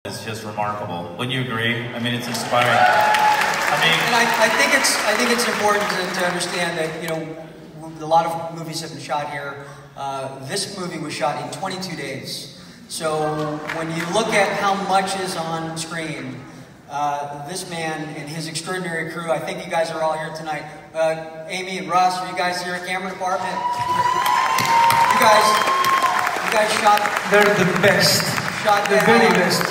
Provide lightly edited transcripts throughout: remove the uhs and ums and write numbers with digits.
It's just remarkable. Wouldn't you agree? I mean, it's inspiring. And I think it's important to understand that, you know, a lot of movies have been shot here. This movie was shot in 22 days. So when you look at how much is on screen, this man and his extraordinary crew, I think you guys are all here tonight. Amy and Russ, are you guys here at camera department? You guys shot. They're the best. Shot the very best.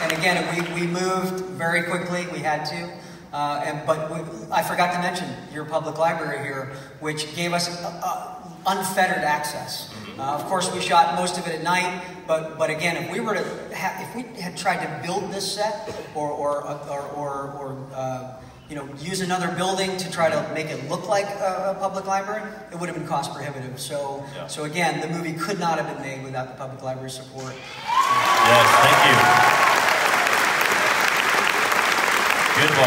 And again, we moved very quickly. We had to. I forgot to mention your public library here, which gave us unfettered access. Of course, we shot most of it at night, but again, if we had tried to build this set or you know, use another building to try to make it look like a public library, it would have been cost prohibitive. So again, the movie could not have been made without the public library support. Yes, thank you. Beautiful.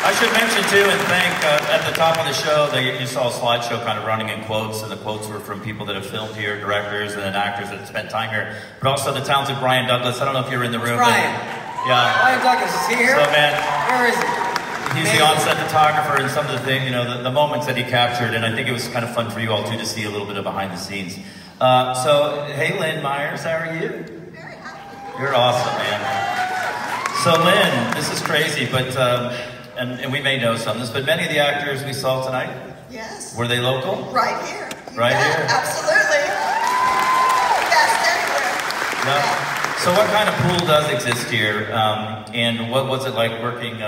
I should mention too, and thank, at the top of the show, you saw a slideshow kind of running in quotes, and the quotes were from people that have filmed here, directors, and then actors that have spent time here, but also the talented Brian Douglas. I don't know if you're in the room. Brian. Yeah. Brian Douglas, is he here? So, man, where is he? He's the on-set photographer, and some of the things, you know, the moments that he captured, and I think it was kind of fun for you all too to see a little bit of behind the scenes. So, hey, Lynn Myers, how are you? Very happy. You're awesome, man. So, Lynn, this is crazy, but. And we may know some of this, but many of the actors we saw tonight, yes, were they local? Right here. Right here? Absolutely. Best anywhere. Yeah. So what kind of pool does exist here, and what was it like working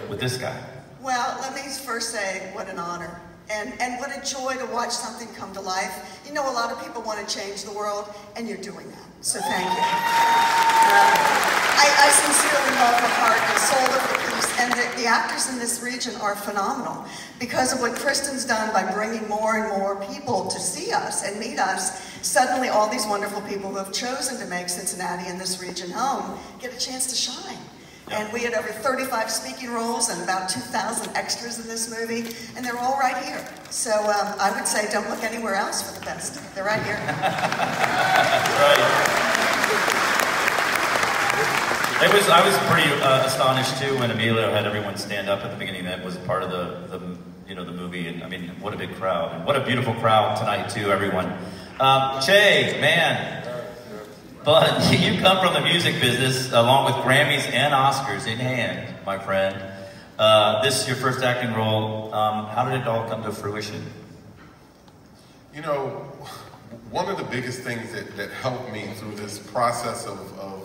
with this guy? Well, let me first say what an honor. And what a joy to watch something come to life. You know, a lot of people want to change the world, and you're doing that. So thank you. I sincerely love the heart and soul of the piece, and the actors in this region are phenomenal because of what Kristen's done by bringing more and more people to see us and meet us. Suddenly, all these wonderful people who have chosen to make Cincinnati and this region home get a chance to shine. And we had over 35 speaking roles and about 2,000 extras in this movie, and they're all right here. So I would say don't look anywhere else for the best. They're right here. Right. I was pretty astonished too when Emilio had everyone stand up at the beginning. That was part of the movie, and I mean, what a big crowd, and what a beautiful crowd tonight too, everyone. Che, man. But you come from the music business along with Grammys and Oscars in hand, my friend. This is your first acting role. How did it all come to fruition? You know, one of the biggest things that helped me through this process of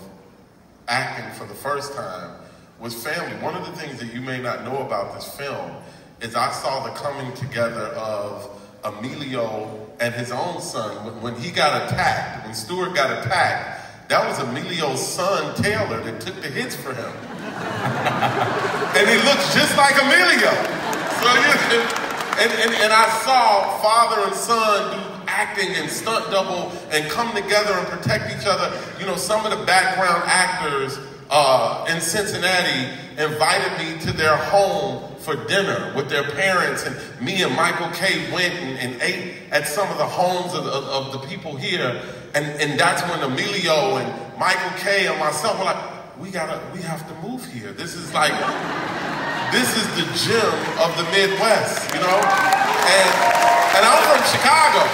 acting for the first time was family. One of the things that you may not know about this film is I saw the coming together of Emilio and his own son. When he got attacked, when Stuart got attacked, that was Emilio's son, Taylor, that took the hits for him. And he looks just like Emilio. So, and I saw father and son do acting and stunt double and come together and protect each other. You know, some of the background actors in Cincinnati invited me to their home for dinner with their parents, and me and Michael K went and ate at some of the homes of the people here, and that's when Emilio and Michael K and myself were like, we have to move here. This is like, this is the gem of the Midwest, you know? And I'm from Chicago.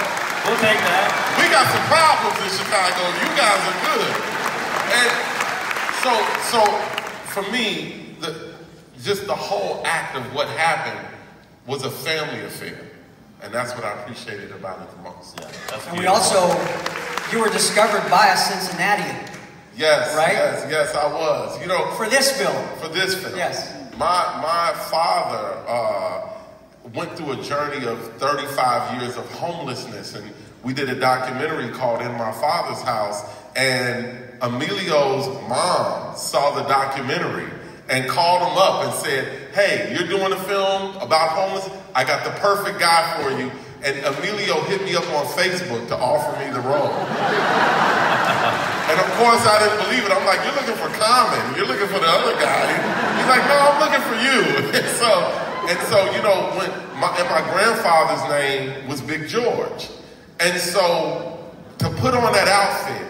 We'll take that. We got some problems in Chicago. You guys are good. And so for me, just the whole act of what happened was a family affair. And that's what I appreciated about it the most. Yeah, that's and we also, you were discovered by a Cincinnatian. Yes, right? yes, I was. You know, for this film. For this film. Yes. My father went through a journey of 35 years of homelessness, and we did a documentary called In My Father's House, and Emilio's mom saw the documentary and called him up and said, hey, you're doing a film about homelessness? I got the perfect guy for you. And Emilio hit me up on Facebook to offer me the role. And of course I didn't believe it. I'm like, you're looking for Common. You're looking for the other guy. He's like, no, I'm looking for you. And so, you know, my grandfather's name was Big George. And so to put on that outfit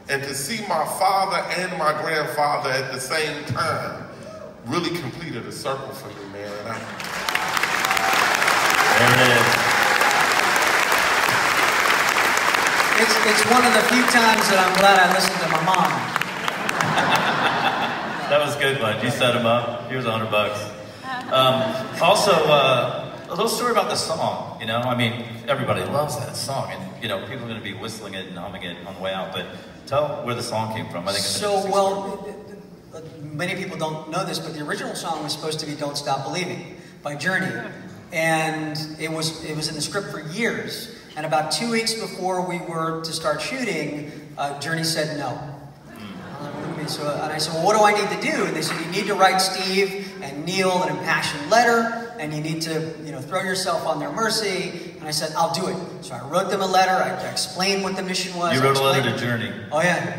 And to see my father and my grandfather at the same time really completed a circle for me, man. There it is. It's one of the few times that I'm glad I listened to my mom. That was good, bud. You set him up. Here's $100. Also, a little story about the song. You know, I mean, everybody loves that song, and you know, people are going to be whistling it and humming it on the way out. But tell where the song came from. I think it's many people don't know this, but the original song was supposed to be "Don't Stop Believing" by Journey, and it was in the script for years. And about 2 weeks before we were to start shooting, Journey said no. And I said, well, what do I need to do? And they said, you need to write Steve and Neil an impassioned letter, and you need to, you know, throw yourself on their mercy. And I said, I'll do it. So I wrote them a letter. I explained what the mission was. You wrote a letter to Journey. Oh, yeah.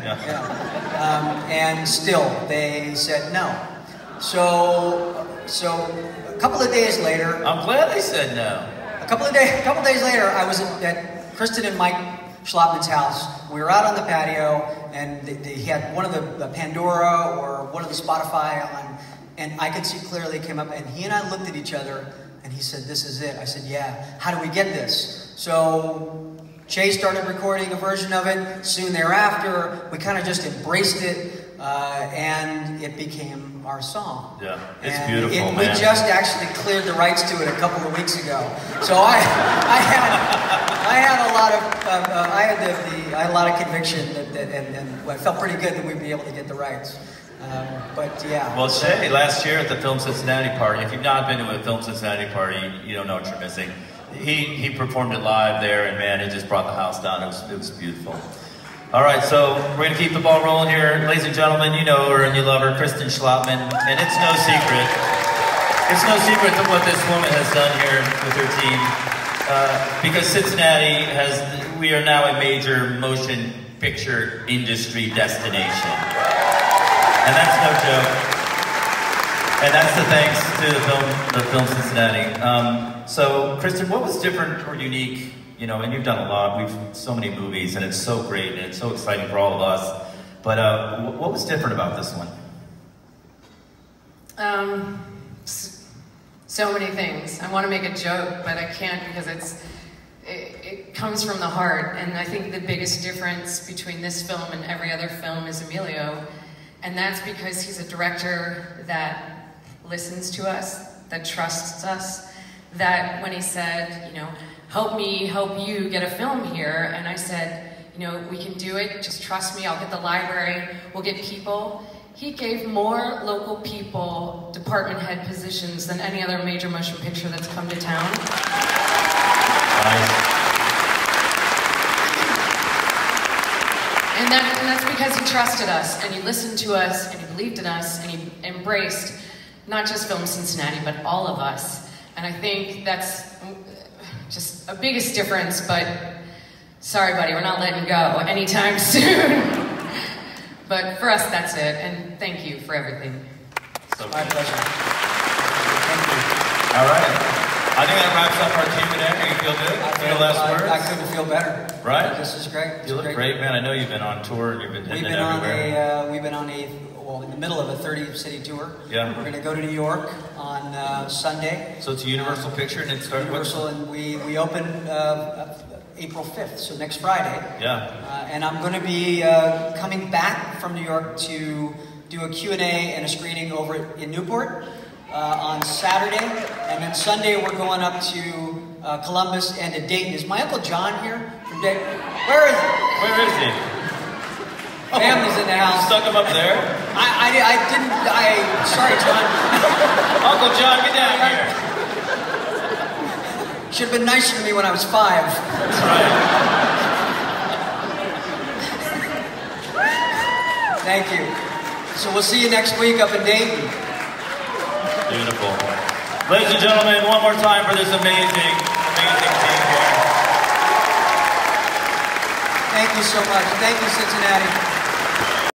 And still, they said no. So a couple of days later... I'm glad they said no. A couple of days later, I was at Kristen and Mike Schlotman's house. We were out on the patio, and he had one of the Pandora or one of the Spotify on, and I could see clearly it came up, and he and I looked at each other, and he said, this is it. I said, yeah. How do we get this? So Chase started recording a version of it. Soon thereafter, we kind of just embraced it, and it became our song. Yeah, it's beautiful, man. We just actually cleared the rights to it a couple of weeks ago. So I had a lot of conviction and I felt pretty good that we'd be able to get the rights. But yeah. Well, Shay, last year at the Film Cincinnati party, if you've not been to a Film Cincinnati party, you don't know what you're missing. He performed it live there, and man, it just brought the house down. It was beautiful. All right, so we're going to keep the ball rolling here. Ladies and gentlemen, you know her and you love her, Kristen Schlotman. And it's no secret that what this woman has done here with her team. Because Cincinnati we are now a major motion picture industry destination. And that's no joke. And that's the thanks to the Film Cincinnati. So, Kristen, what was different or unique? You know, and you've done a lot. We've so many movies, and it's so great, and it's so exciting for all of us. But what was different about this one? So many things. I want to make a joke, but I can't because it comes from the heart. And I think the biggest difference between this film and every other film is Emilio, and that's because he's a director that listens to us, that trusts us. That when he said, you know, help me help you get a film here, and I said, you know, we can do it, just trust me, I'll get the library, we'll get people. He gave more local people department head positions than any other major motion picture that's come to town. And that's because he trusted us, and he listened to us, and he believed in us, and he embraced not just Film Cincinnati, but all of us. And I think that's just a biggest difference, but sorry, buddy, we're not letting go anytime soon. But for us, that's it, and thank you for everything. So my pleasure. Thank you. All right. I think that wraps up our Q&A. You feel good? Any last words? I couldn't feel better. Right? This is great. You look great, man. I know you've been on tour and you've been hitting it everywhere. We've been on in the middle of a 30-city tour. Yeah. We're going to go to New York on Sunday. So it's a Universal picture, and it started Universal, and we open April 5th, so next Friday. Yeah. And I'm going to be coming back from New York to do a Q&A and a screening over in Newport on Saturday. And then Sunday we're going up to Columbus and to Dayton. Is my Uncle John here from Dayton? Where is he? Where is he? Family's in the house. You stuck him up there? Sorry, John. Uncle John, get down here. Should have been nicer to me when I was 5. That's right. Thank you. So we'll see you next week up in Dayton. Beautiful. Ladies and gentlemen, one more time for this amazing team here. Thank you so much. Thank you, Cincinnati.